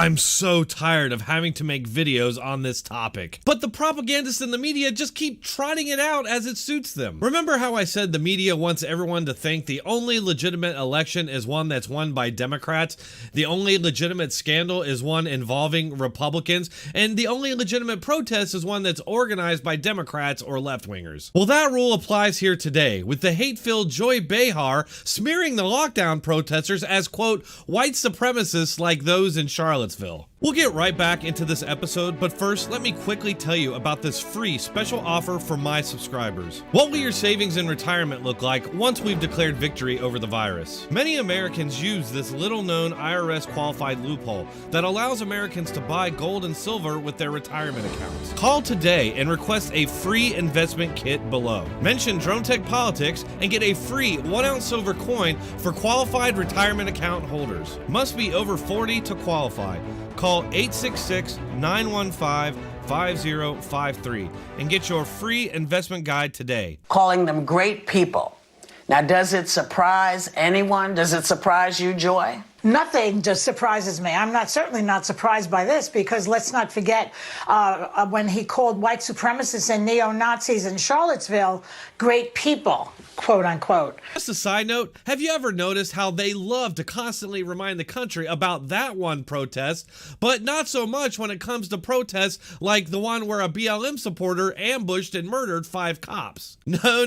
I'm so tired of having to make videos on this topic, but the propagandists in the media just keep trotting it out as it suits them. Remember how I said the media wants everyone to think the only legitimate election is one that's won by Democrats, the only legitimate scandal is one involving Republicans, and the only legitimate protest is one that's organized by Democrats or left-wingers? Well, that rule applies here today, with the hate-filled Joy Behar smearing the lockdown protesters as, quote, white supremacists like those in Charlottesville. We'll get right back into this episode, but first, let me quickly tell you about this free special offer for my subscribers. What will your savings in retirement look like once we've declared victory over the virus? Many Americans use this little-known IRS qualified loophole that allows Americans to buy gold and silver with their retirement accounts. Call today and request a free investment kit below. Mention DronetekPolitics and get a free 1-ounce silver coin for qualified retirement account holders. Must be over 40 to qualify. Call 866-915-5053 and get your free investment guide today. Calling them great people. Now, does it surprise anyone? Does it surprise you, Joy? Nothing just surprises me. I'm certainly not surprised by this, because let's not forget when he called white supremacists and neo-Nazis in Charlottesville great people, quote unquote. Just a side note, have you ever noticed how they love to constantly remind the country about that one protest, but not so much when it comes to protests like the one where a BLM supporter ambushed and murdered 5 cops? No,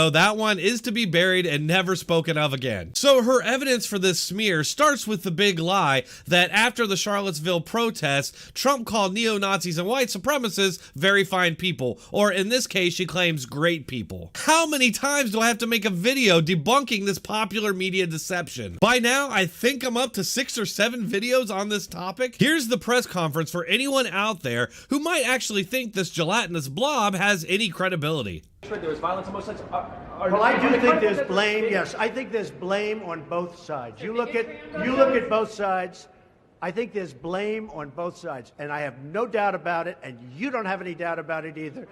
that one is to be buried and never spoken of again. So her evidence for this smear starts with the big lie that after the Charlottesville protests, Trump called neo-Nazis and white supremacists very fine people, or in this case, she claims great people. How many times do I have to make a video debunking this popular media deception? By now, I think I'm up to 6 or 7 videos on this topic. Here's the press conference for anyone out there who might actually think this gelatinous blob has any credibility. There was violence on both sides. Well, I do think there's blame. Yes, I think there's blame on both sides. You look at both sides. I think there's blame on both sides, and I have no doubt about it, and you don't have any doubt about it either.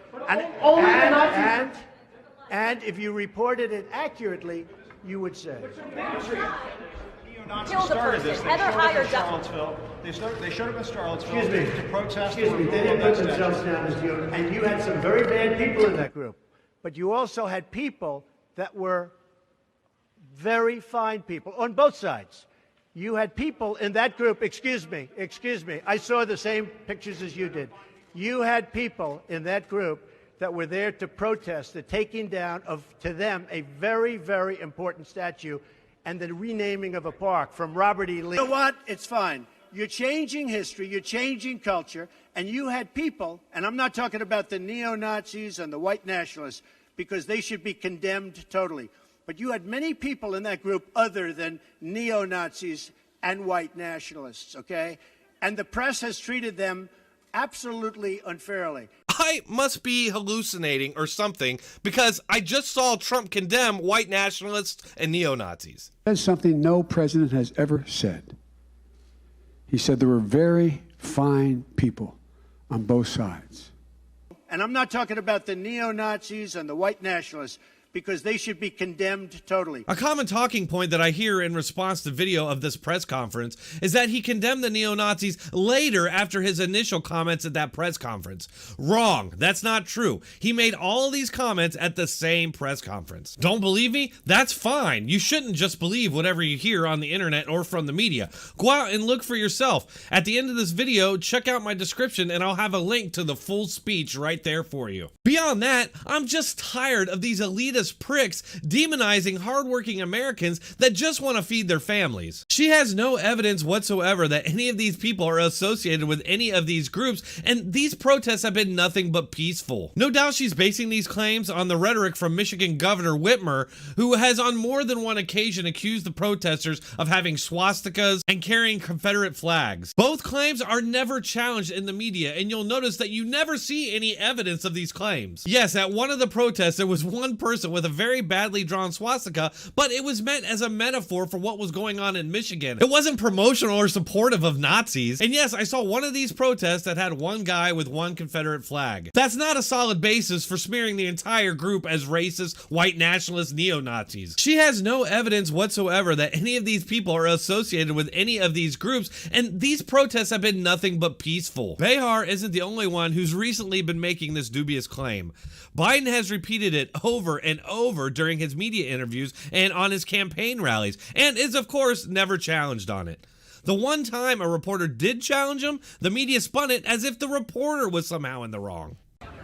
And if you reported it accurately, you would say. Kill the person. Heather hired Charlottesville. They showed up in Charlottesville Excuse me. to protest. Excuse me. They didn't put themselves down as you, and you had some very bad people in that group. But you also had people that were very fine people on both sides. You had people in that group, excuse me, I saw the same pictures as you did. You had people in that group that were there to protest the taking down of, to them, a very, very important statue and the renaming of a park from Robert E. Lee. You know what? It's fine. You're changing history, you're changing culture, and you had people, and I'm not talking about the neo-Nazis and the white nationalists, because they should be condemned totally. But you had many people in that group other than neo-Nazis and white nationalists, okay? And the press has treated them absolutely unfairly. I must be hallucinating or something, because I just saw Trump condemn white nationalists and neo-Nazis. That's something no president has ever said. He said there were very fine people on both sides. And I'm not talking about the neo-Nazis and the white nationalists, because they should be condemned totally. A common talking point that I hear in response to video of this press conference is that he condemned the neo-Nazis later after his initial comments at that press conference. Wrong. That's not true. He made all of these comments at the same press conference. Don't believe me? That's fine. You shouldn't just believe whatever you hear on the internet or from the media. Go out and look for yourself. At the end of this video, check out my description and I'll have a link to the full speech right there for you. Beyond that, I'm just tired of these elitist pricks demonizing hardworking Americans that just want to feed their families. She has no evidence whatsoever that any of these people are associated with any of these groups, and these protests have been nothing but peaceful. No doubt she's basing these claims on the rhetoric from Michigan Governor Whitmer, who has on more than one occasion accused the protesters of having swastikas and carrying Confederate flags. Both claims are never challenged in the media, and you'll notice that you never see any evidence of these claims. Yes, at one of the protests, there was one person crescent with a very badly drawn swastika, but it was meant as a metaphor for what was going on in Michigan. It wasn't promotional or supportive of Nazis. And yes, I saw one of these protests that had one guy with one Confederate flag. That's not a solid basis for smearing the entire group as racist, white nationalist neo-Nazis. She has no evidence whatsoever that any of these people are associated with any of these groups, and these protests have been nothing but peaceful. Behar isn't the only one who's recently been making this dubious claim. Biden has repeated it over and over during his media interviews and on his campaign rallies, and is of course never challenged on it. The one time a reporter did challenge him, the media spun it as if the reporter was somehow in the wrong.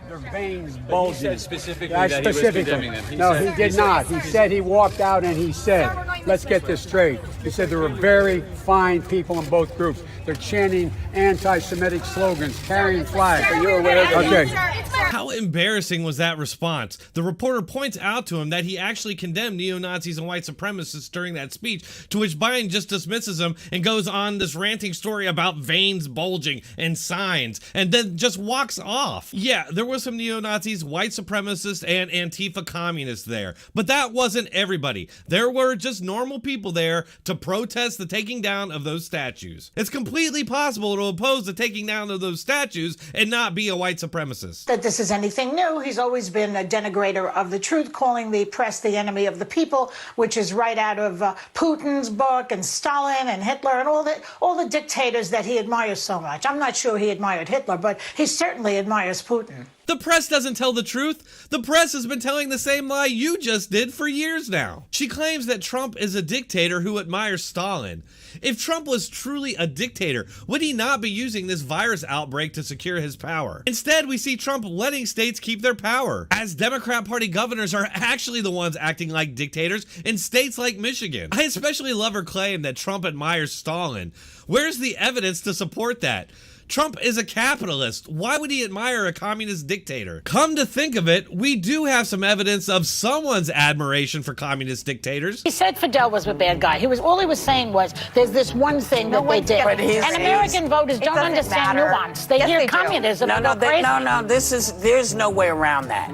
Their veins bulging. He said specifically that he was condemning them. No, he did not. He said he walked out and he said, let's get this straight. He said there were very fine people in both groups. They're chanting anti-Semitic slogans, carrying flags. Are you aware of that? Okay. How embarrassing was that response? The reporter points out to him that he actually condemned neo-Nazis and white supremacists during that speech, to which Biden just dismisses him and goes on this ranting story about veins bulging and signs, and then just walks off. Yeah, there were some neo-Nazis, white supremacists, and Antifa communists there, but that wasn't everybody. There were just normal people there to protest the taking down of those statues. It's completely possible to oppose the taking down of those statues and not be a white supremacist. That this is anything new. He's always been a denigrator of the truth, calling the press the enemy of the people, which is right out of Putin's book, and Stalin and Hitler and all the dictators that he admires so much. I'm not sure he admired Hitler, but he certainly admires Putin. The press doesn't tell the truth. The press has been telling the same lie you just did for years now. She claims that Trump is a dictator who admires Stalin. If Trump was truly a dictator, would he not be using this virus outbreak to secure his power? Instead, we see Trump letting states keep their power, as Democrat Party governors are actually the ones acting like dictators in states like Michigan. I especially love her claim that Trump admires Stalin. Where's the evidence to support that? Trump is a capitalist. Why would he admire a communist dictator? Come to think of it, we do have some evidence of someone's admiration for communist dictators. He said Fidel was a bad guy. All he was saying was there's this one thing that they did. And American voters don't understand nuance. They hear communism and go crazy. There's no way around that.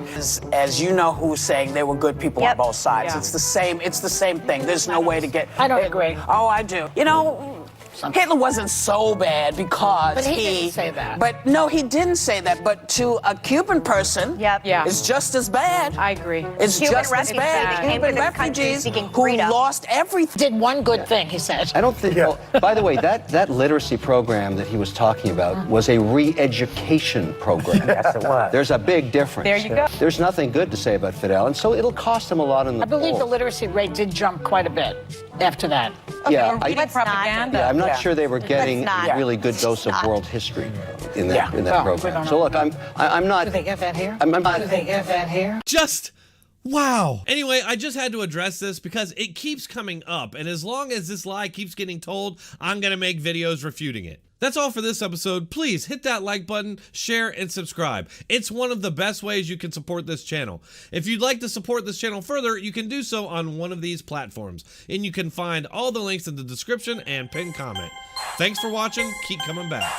As you know who's saying there were good people on both sides. Yeah. It's the same thing. There's no way to get. I don't agree. Oh, I do. You know, Hitler wasn't so bad because but he didn't say that. But no, he didn't say that. But to a Cuban person, it's just as bad. I agree. It's Cuban just as bad. Cuban refugees who lost everything. Did one good thing, he said. I don't think. Well, by the way, that literacy program that he was talking about was a re-education program. Yes, it was. There's a big difference. There you go. There's nothing good to say about Fidel, and so it'll cost him a lot in the I believe the polls. literacy rate did jump quite a bit after that. Yeah, Propaganda. I'm not sure they were getting a really good dose of world history in that program. So look, I'm not. Do they get that here? I'm not. Do they get that here? Just wow. Anyway, I just had to address this because it keeps coming up, and as long as this lie keeps getting told, I'm gonna make videos refuting it. That's all for this episode. Please hit that like button, share, and subscribe. It's one of the best ways you can support this channel. If you'd like to support this channel further, you can do so on one of these platforms, and you can find all the links in the description and pinned comment. Thanks for watching. Keep coming back.